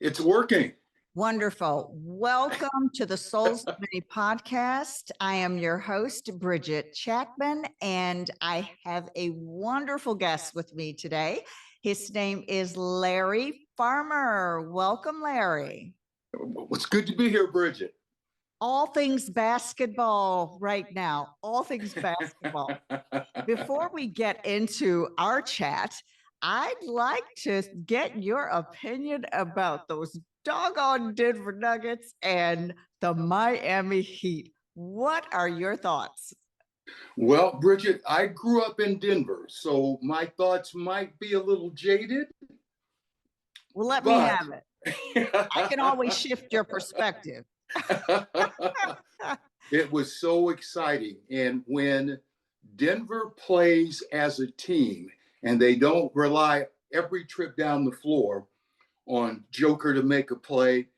It's working. Wonderful. Welcome to the Souls of Many podcast. I am your host, Bridget Chapman, and I have a wonderful guest with me today. His name is Larry Farmer. Welcome, Larry. It's good to be here, Bridget. All things basketball right now, all things basketball. Before we get into our chat, I'd like to get your opinion about those doggone Denver Nuggets and the Miami Heat. What are your thoughts? Well, Bridget, I grew up in Denver, so my thoughts might be a little jaded. Well, let me have it. I can always shift your perspective. It was so exciting. And when Denver plays as a team and they don't rely every trip down the floor on Joker to make a play,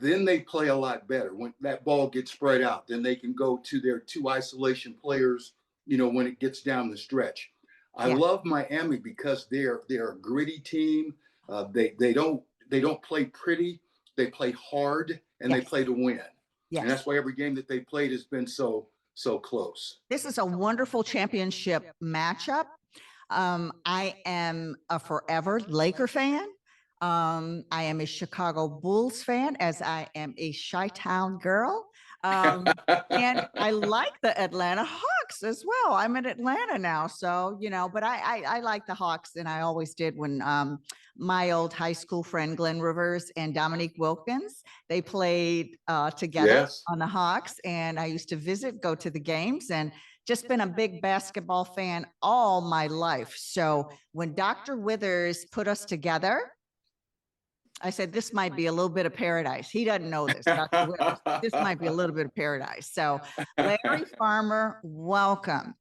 then they play a lot better. When that ball gets spread out, then they can go to their two isolation players, when it gets down the stretch. I love Miami because they're a gritty team. They don't play pretty. They play hard and they play to win. Yes. And that's why every game that they played has been so close. This is a wonderful championship matchup. I am a forever Laker fan. I am a Chicago Bulls fan, as I am a Chi-Town girl. And I like the Atlanta Hawks as well. I'm in Atlanta now, so, but I like the Hawks, and I always did when my old high school friend Glenn Rivers and Dominique Wilkins, they played together on the Hawks, and I used to go to the games, and just been a big basketball fan all my life. So when Dr. Withers put us together, I said, this might be a little bit of paradise. He doesn't know this. Dr. Withers. This might be a little bit of paradise. So Larry Farmer, welcome.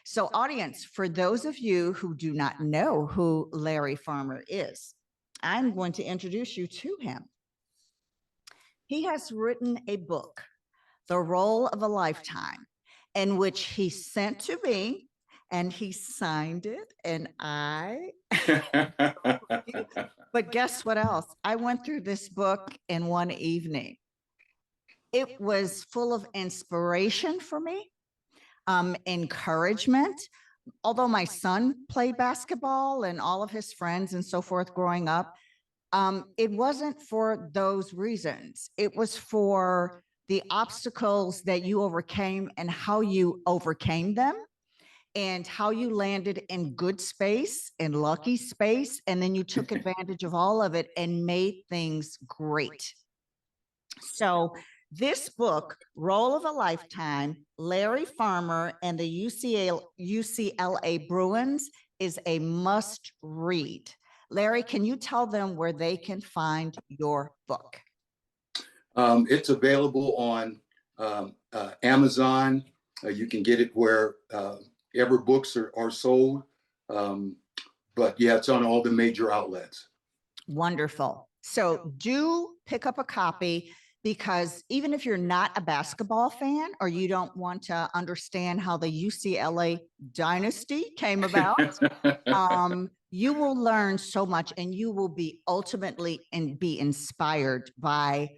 So audience, for those of you who do not know who Larry Farmer is, I'm going to introduce you to him. He has written a book, The Role of a Lifetime, in which he sent to me, and he signed it, and but guess what else? I went through this book in one evening. It was full of inspiration for me, encouragement. Although my son played basketball and all of his friends and so forth growing up, it wasn't for those reasons. It was for the obstacles that you overcame and how you overcame them, and how you landed in good space, in lucky space, and then you took advantage of all of it and made things great. So this book, Role of a Lifetime, Larry Farmer and the UCLA Bruins, is a must read. Larry, can you tell them where they can find your book? It's available on Amazon. You can get it where ever books are sold. But yeah, it's on all the major outlets. Wonderful. So do pick up a copy, because even if you're not a basketball fan or you don't want to understand how the UCLA Dynasty came about, you will learn so much, and you will be ultimately be inspired by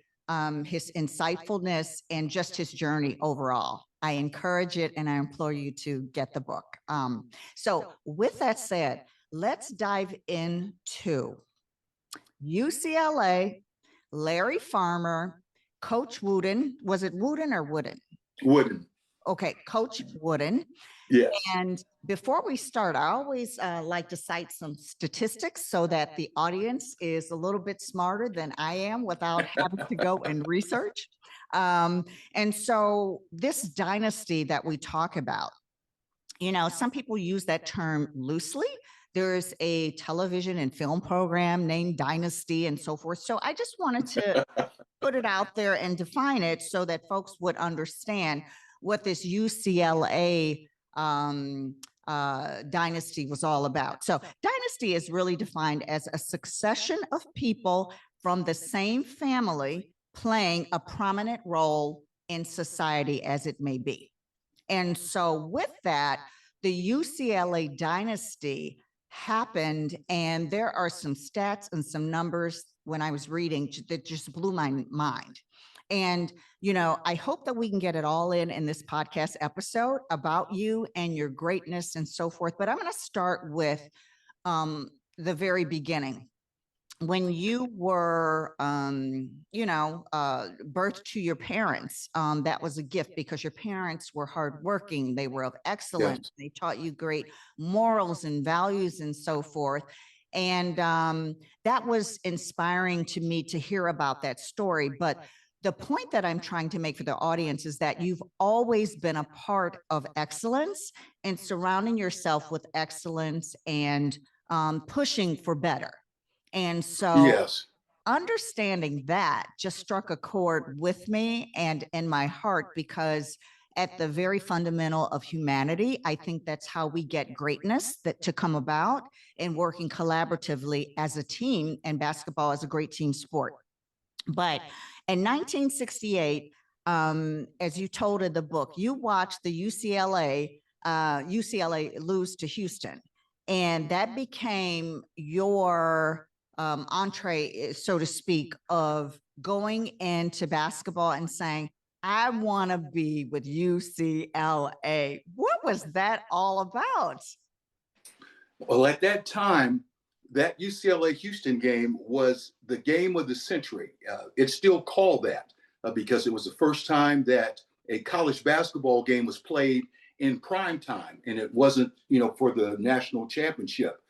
his insightfulness and just his journey overall. I encourage it, and I implore you to get the book. So with that said, let's dive into UCLA, Larry Farmer, Coach Wooden. Was it Wooden or Wooden? Wooden. Okay, Coach Wooden. Yes. And before we start, I always like to cite some statistics so that the audience is a little bit smarter than I am without having to go and research. And so this dynasty that we talk about, some people use that term loosely. There's a television and film program named Dynasty and so forth. So I just wanted to put it out there and define it so that folks would understand what this UCLA dynasty was all about. So dynasty is really defined as a succession of people from the same family playing a prominent role in society as it may be. And so with that, the UCLA dynasty happened. And there are some stats and some numbers when I was reading that just blew my mind. And, I hope that we can get it all in this podcast episode about you and your greatness and so forth. But I'm going to start with the very beginning. When you were, birthed to your parents, that was a gift because your parents were hardworking. They were of excellence. Yes. They taught you great morals and values and so forth. And that was inspiring to me to hear about that story. But the point that I'm trying to make for the audience is that you've always been a part of excellence and surrounding yourself with excellence and pushing for better. And so Yes. understanding that just struck a chord with me and in my heart, because at the very fundamental of humanity, I think that's how we get greatness that to come about, and working collaboratively as a team, and basketball is a great team sport. But in 1968, as you told in the book, you watched the UCLA lose to Houston, and that became your entree, so to speak, of going into basketball and saying, I want to be with UCLA. What was that all about? Well, at that time, that UCLA Houston game was the game of the century. It's still called that because it was the first time that a college basketball game was played in prime time, and it wasn't, for the national championship.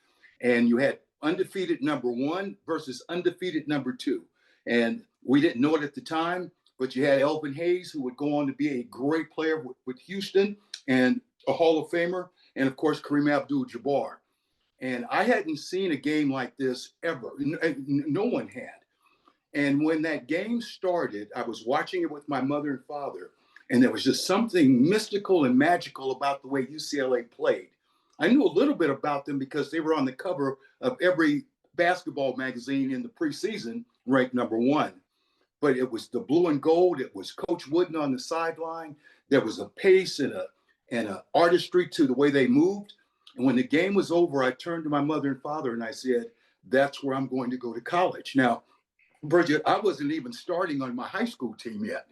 And you had undefeated number one versus undefeated number two. And we didn't know it at the time, but you had Elvin Hayes, who would go on to be a great player with Houston and a Hall of Famer, and of course, Kareem Abdul-Jabbar. And I hadn't seen a game like this ever. No one had. And when that game started, I was watching it with my mother and father, and there was just something mystical and magical about the way UCLA played. I knew a little bit about them because they were on the cover of every basketball magazine in the preseason, ranked number one. But it was the blue and gold. It was Coach Wooden on the sideline. There was a pace and a artistry to the way they moved. And when the game was over, I turned to my mother and father and I said, that's where I'm going to go to college. Now, Bridget, I wasn't even starting on my high school team yet.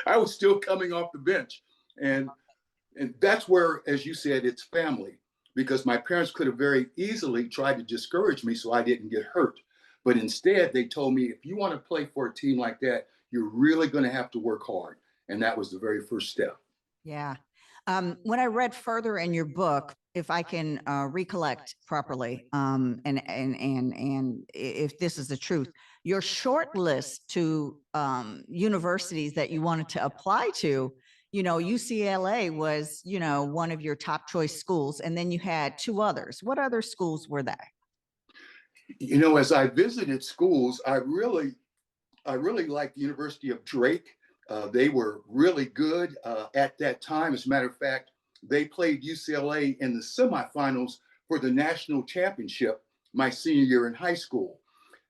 I was still coming off the bench. And that's where, as you said, it's family, because my parents could have very easily tried to discourage me so I didn't get hurt. But instead, they told me, if you want to play for a team like that, you're really going to have to work hard. And that was the very first step. Yeah. When I read further in your book, if I can recollect properly, and if this is the truth, your short list to universities that you wanted to apply to, UCLA was, one of your top choice schools, and then you had two others. What other schools were they? As I visited schools, I really liked the University of Drake. They were really good at that time. As a matter of fact, they played UCLA in the semifinals for the national championship my senior year in high school.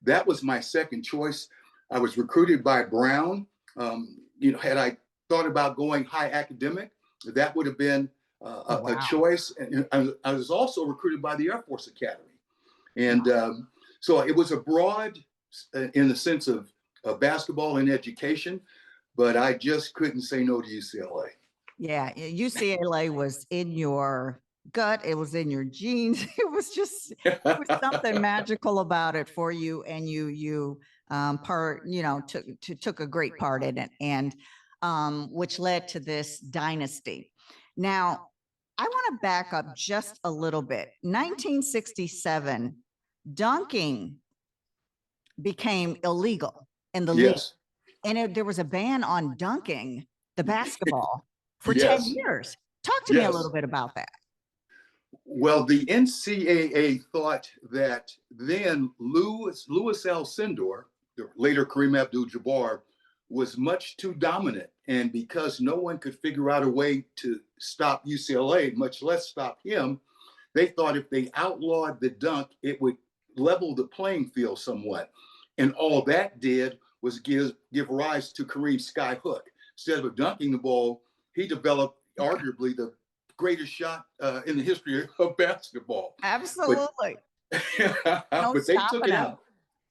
That was my second choice. I was recruited by Brown. Had I thought about going high academic, that would have been a choice. And I was also recruited by the Air Force Academy. And so it was abroad in the sense of basketball and education, but I just couldn't say no to UCLA. Yeah, UCLA was in your gut. It was in your genes. It was something magical about it for you, and you took a great part in it, and which led to this dynasty. Now, I want to back up just a little bit. 1967, dunking became illegal in the league. Yes. And there was a ban on dunking the basketball for Yes. 10 years. Talk to me a little bit about that. Well, the NCAA thought that then Louis Alcindor, later Kareem Abdul-Jabbar, was much too dominant. And because no one could figure out a way to stop UCLA, much less stop him, they thought if they outlawed the dunk, it would level the playing field somewhat. And all that did was give rise to Kareem's sky hook. Instead of dunking the ball, he developed arguably the greatest shot in the history of basketball. Absolutely. No But they took stopping it him. out.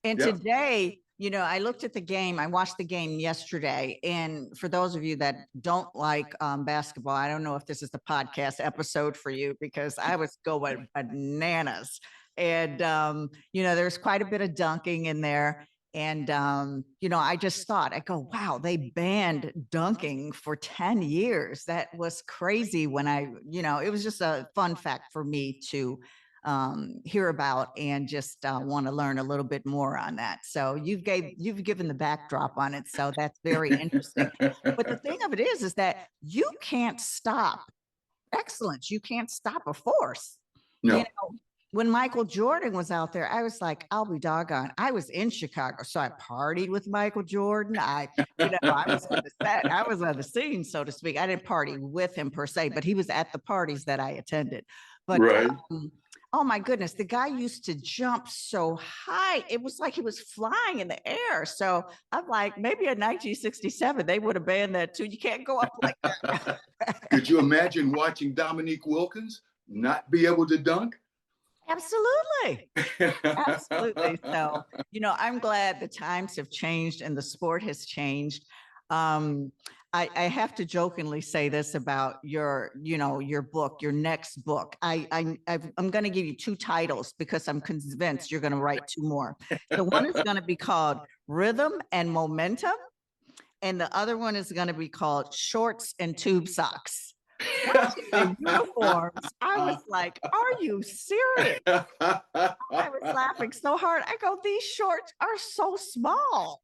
And Yeah. today, I looked at the game. I watched the game yesterday. And for those of you that don't like basketball, I don't know if this is the podcast episode for you because I was going bananas. And, there's quite a bit of dunking in there. And, I just thought, I go, wow, they banned dunking for 10 years. That was crazy when it was just a fun fact for me to hear about and just want to learn a little bit more on that. So you've given the backdrop on it. So that's very interesting. But the thing of it is that you can't stop excellence. You can't stop a force. No. When Michael Jordan was out there, I was like, I'll be doggone. I was in Chicago, so I partied with Michael Jordan. I was on the set. I was on the scene, so to speak. I didn't party with him per se, but he was at the parties that I attended. But Right. oh my goodness, the guy used to jump so high. It was like he was flying in the air. So I'm like, maybe in 1967, they would have banned that too. You can't go up like that. Could you imagine watching Dominique Wilkins not be able to dunk? Absolutely. Absolutely. So, I'm glad the times have changed and the sport has changed. I have to jokingly say this about your book, your next book. I'm going to give you 2 titles because I'm convinced you're going to write 2 more. The one is going to be called Rhythm and Momentum, and the other one is going to be called Shorts and Tube Socks. Watching the uniforms, I was like, are you serious? I was laughing so hard. I go, these shorts are so small.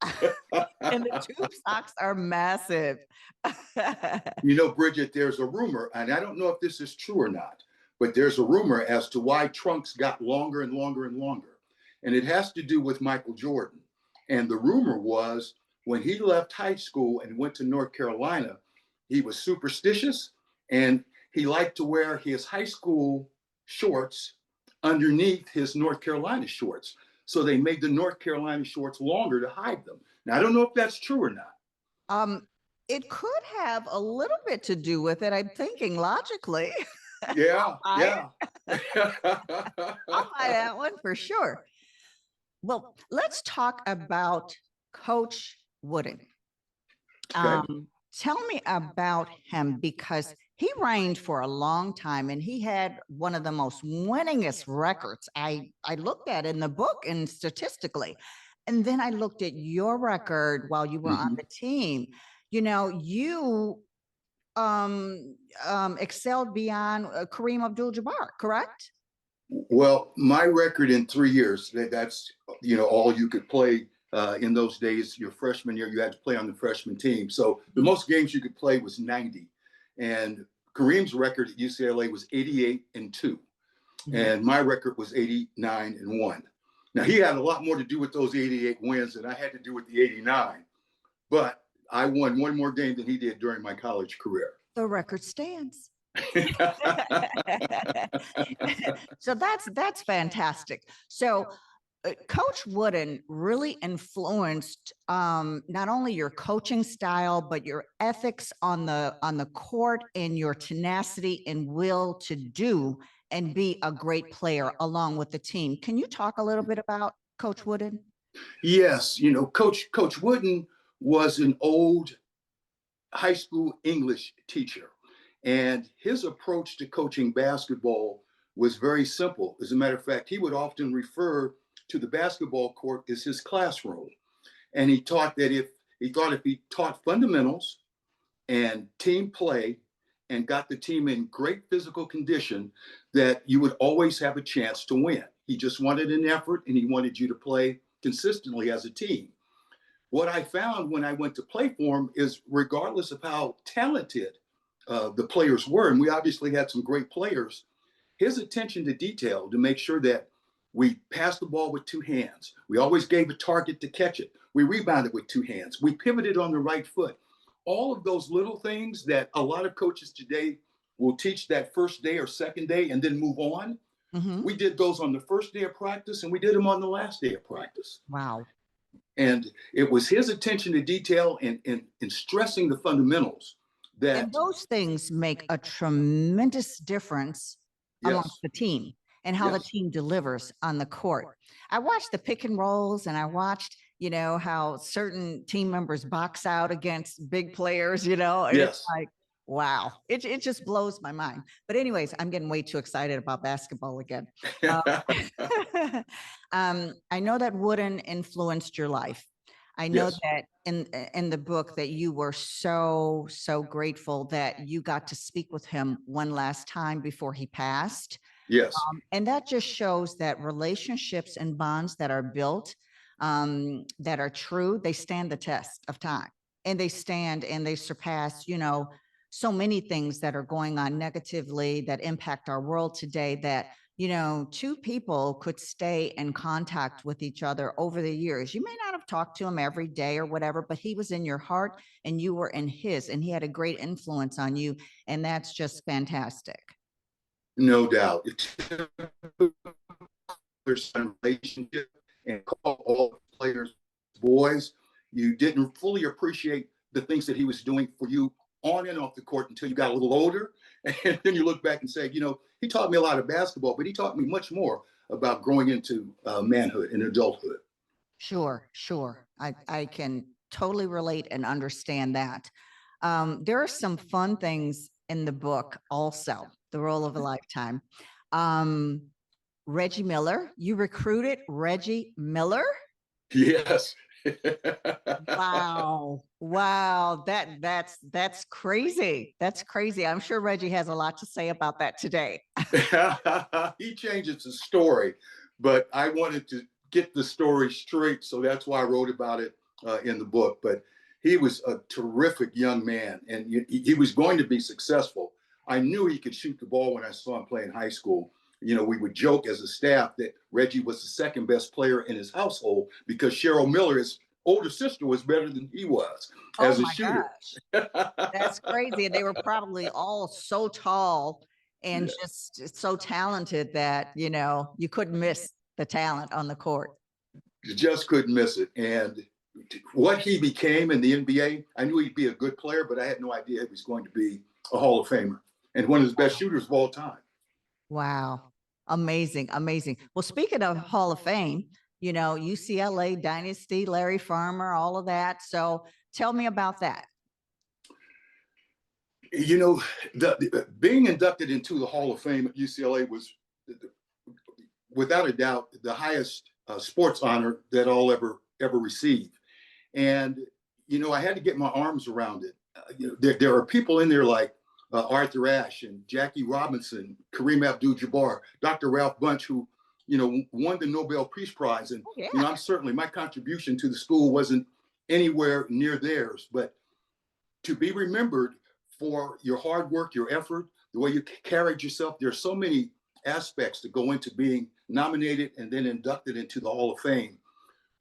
And the tube socks are massive. Bridget, there's a rumor, and I don't know if this is true or not, but there's a rumor as to why trunks got longer and longer and longer. And it has to do with Michael Jordan. And the rumor was when he left high school and went to North Carolina, he was superstitious. And he liked to wear his high school shorts underneath his North Carolina shorts. So they made the North Carolina shorts longer to hide them. Now, I don't know if that's true or not. It could have a little bit to do with it. I'm thinking logically. Yeah, yeah. I'll buy that one for sure. Well, let's talk about Coach Wooden. Okay. Tell me about him because he reigned for a long time and he had one of the most winningest records I looked at in the book and statistically. And then I looked at your record while you were on the team. You excelled beyond Kareem Abdul-Jabbar, correct? Well, my record in 3 years, that's, all you could play in those days. Your freshman year, you had to play on the freshman team. So the most games you could play was 90. And Kareem's record at UCLA was 88-2. And my record was 89-1. Now, he had a lot more to do with those 88 wins than I had to do with the 89. But I won one more game than he did during my college career. The record stands. So that's fantastic. So Coach Wooden really influenced not only your coaching style, but your ethics on the court and your tenacity and will to do and be a great player along with the team. Can you talk a little bit about Coach Wooden? Yes, Coach Wooden was an old high school English teacher, and his approach to coaching basketball was very simple. As a matter of fact, he would often refer to the basketball court as his classroom. And he taught that if he taught fundamentals and team play and got the team in great physical condition, that you would always have a chance to win. He just wanted an effort and he wanted you to play consistently as a team. What I found when I went to play for him is regardless of how talented the players were, and we obviously had some great players, his attention to detail to make sure that we passed the ball with 2 hands. We always gave a target to catch it. We rebounded with 2 hands. We pivoted on the right foot. All of those little things that a lot of coaches today will teach that first day or second day and then move on. We did those on the first day of practice and we did them on the last day of practice. Wow. And it was his attention to detail and stressing the fundamentals And that, those things make a tremendous difference amongst yes, the team and how the yes, team delivers on the court. I watched the pick and rolls and I watched, how certain team members box out against big players, and it's yes. like, wow, it just blows my mind. But anyways, I'm getting way too excited about basketball again. Um, I know that Wooden influenced your life. I know Yes, that in the book that you were so grateful that you got to speak with him one last time before he passed. yes. And that just shows that relationships and bonds that are built, that are true, they stand the test of time, and they stand and they surpass, so many things that are going on negatively that impact our world today, that two people could stay in contact with each other over the years. You may not have talked to him every day or whatever, but he was in your heart and you were in his, and he had a great influence on you. And that's just fantastic. No doubt. There's a relationship and call all players boys. You didn't fully appreciate the things that he was doing for you on and off the court until you got a little older. And then you look back and say, he taught me a lot of basketball, but he taught me much more about growing into manhood and adulthood. Sure, sure. I can totally relate and understand that. There are some fun things in the book also, The Role of a Lifetime. Um, Reggie Miller, you recruited Reggie Miller? Yes. Wow. Wow. That's crazy. That's crazy. I'm sure Reggie has a lot to say about that today. He changes the story, but I wanted to get the story straight, so that's why I wrote about it in the book. But he was a terrific young man, and he was going to be successful. I knew he could shoot the ball when I saw him play in high school. We would joke as a staff that Reggie was the second best player in his household because Cheryl Miller, his older sister, was better than he was Oh as a my shooter. gosh. That's crazy. And they were probably all so tall and Yeah. just so talented that, you couldn't miss the talent on the court. You just couldn't miss it. And what he became in the NBA, I knew he'd be a good player, but I had no idea he was going to be a Hall of Famer and one of the best shooters of all time. Wow. Amazing. Amazing. Well, speaking of Hall of Fame, UCLA Dynasty, Larry Farmer, all of that. So tell me about that. You know, being inducted into the Hall of Fame at UCLA was, without a doubt, the highest sports honor that I'll ever receive. And I had to get my arms around it. There are people in there like Arthur Ashe and Jackie Robinson, Kareem Abdul-Jabbar, Dr. Ralph Bunche, who won the Nobel Peace Prize. And Oh, yeah. I'm certainly, my contribution to the school wasn't anywhere near theirs, but to be remembered for your hard work, your effort, the way you carried yourself. There's so many aspects that go into being nominated and then inducted into the Hall of Fame.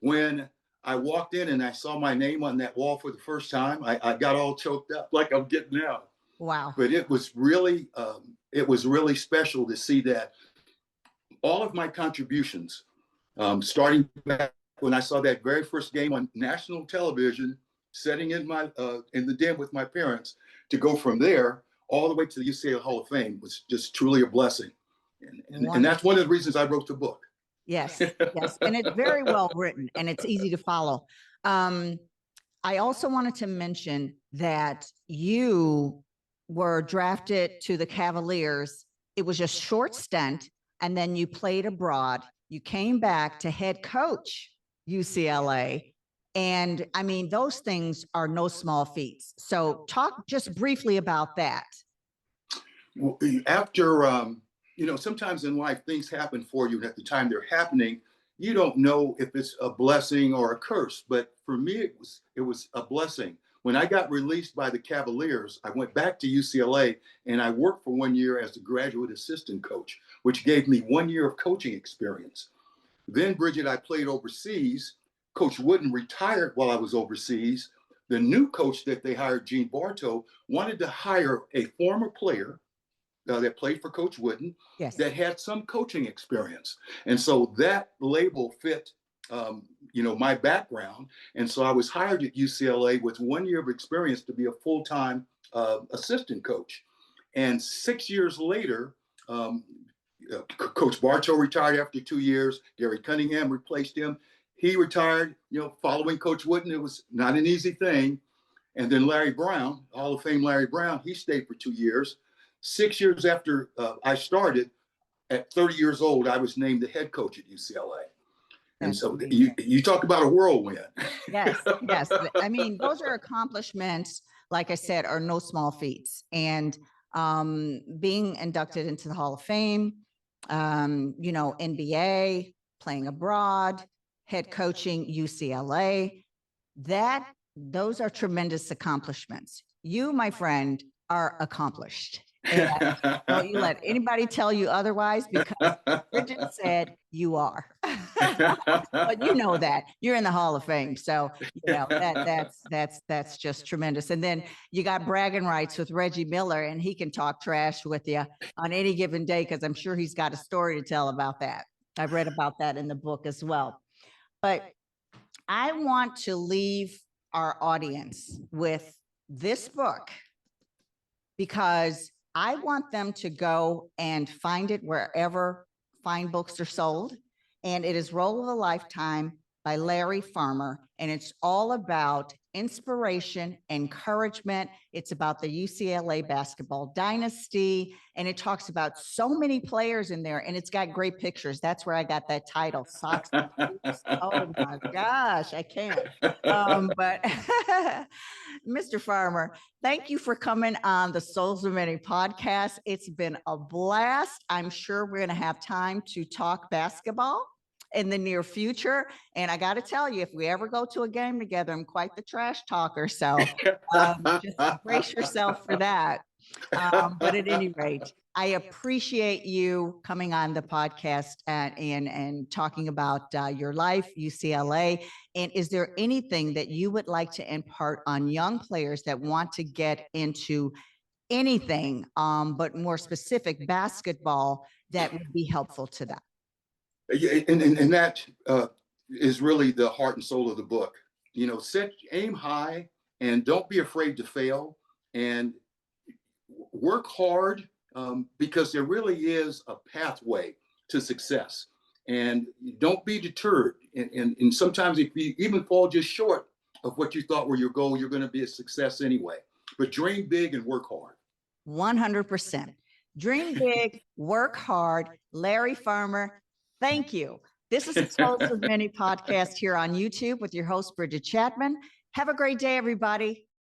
When I walked in and I saw my name on that wall for the first time, I got all choked up like I'm getting now. Wow. But it was really special to see that all of my contributions, starting back when I saw that very first game on national television, sitting in the den with my parents, to go from there all the way to the UCLA Hall of Fame was just truly a blessing. And that's one of the reasons I wrote the book. Yes, yes. And it's very well written and it's easy to follow. I also wanted to mention that you were drafted to the Cavaliers. It was a short stint, and then you played abroad. You came back to head coach UCLA. And I mean, those things are no small feats. So talk just briefly about that. After, sometimes in life things happen for you, and at the time they're happening, you don't know if it's a blessing or a curse. But for me, it was a blessing. When I got released by the Cavaliers, I went back to UCLA and I worked for 1 year as the graduate assistant coach, which gave me 1 year of coaching experience. Then, Bridget, I played overseas. Coach Wooden retired while I was overseas. The new coach that they hired, Gene Bartow, wanted to hire a former player that played for Coach Wooden, Yes. that had some coaching experience. And so that label fit, my background. And so I was hired at UCLA with 1 year of experience to be a full-time assistant coach. And 6 years later, Coach Bartow retired after 2 years. Gary Cunningham replaced him. He retired, following Coach Wooden. It was not an easy thing. And then Larry Brown, Hall of Fame Larry Brown, he stayed for 2 years. 6 years after I started, at 30 years old, I was named the head coach at UCLA. And so you talk about a whirlwind. Yes, yes. I mean, those are accomplishments, like I said, are no small feats. And being inducted into the Hall of Fame, NBA, playing abroad, head coaching UCLA, those are tremendous accomplishments. You, my friend, are accomplished. And don't you let anybody tell you otherwise, because Bridget said you are. But you know that you're in the Hall of Fame, so that's just tremendous. And then you got bragging rights with Reggie Miller, and he can talk trash with you on any given day, because I'm sure he's got a story to tell about that. I've read about that in the book as well. But I want to leave our audience with this book, because I want them to go and find it wherever fine books are sold. And it is Role of a Lifetime by Larry Farmer. And it's all about inspiration, encouragement. It's about the UCLA basketball dynasty. And it talks about so many players in there. And it's got great pictures. That's where I got that title, Socks and Boots. Oh my gosh, I can't. But Mr. Farmer, thank you for coming on the Souls of Many podcast. It's been a blast. I'm sure we're going to have time to talk basketball in the near future. And I got to tell you, if we ever go to a game together, I'm quite the trash talker. So just brace yourself for that. But at any rate, I appreciate you coming on the podcast and talking about your life, UCLA. And is there anything that you would like to impart on young players that want to get into anything, but more specific basketball, that would be helpful to them? Yeah, and that is really the heart and soul of the book. Aim high and don't be afraid to fail, and work hard, because there really is a pathway to success. And don't be deterred. And sometimes if you even fall just short of what you thought were your goal, you're going to be a success anyway. But dream big and work hard. 100%. Dream big, work hard. Larry Farmer, thank you. This is the Souls of Many podcast here on YouTube with your host, Bridget Chapman. Have a great day, everybody.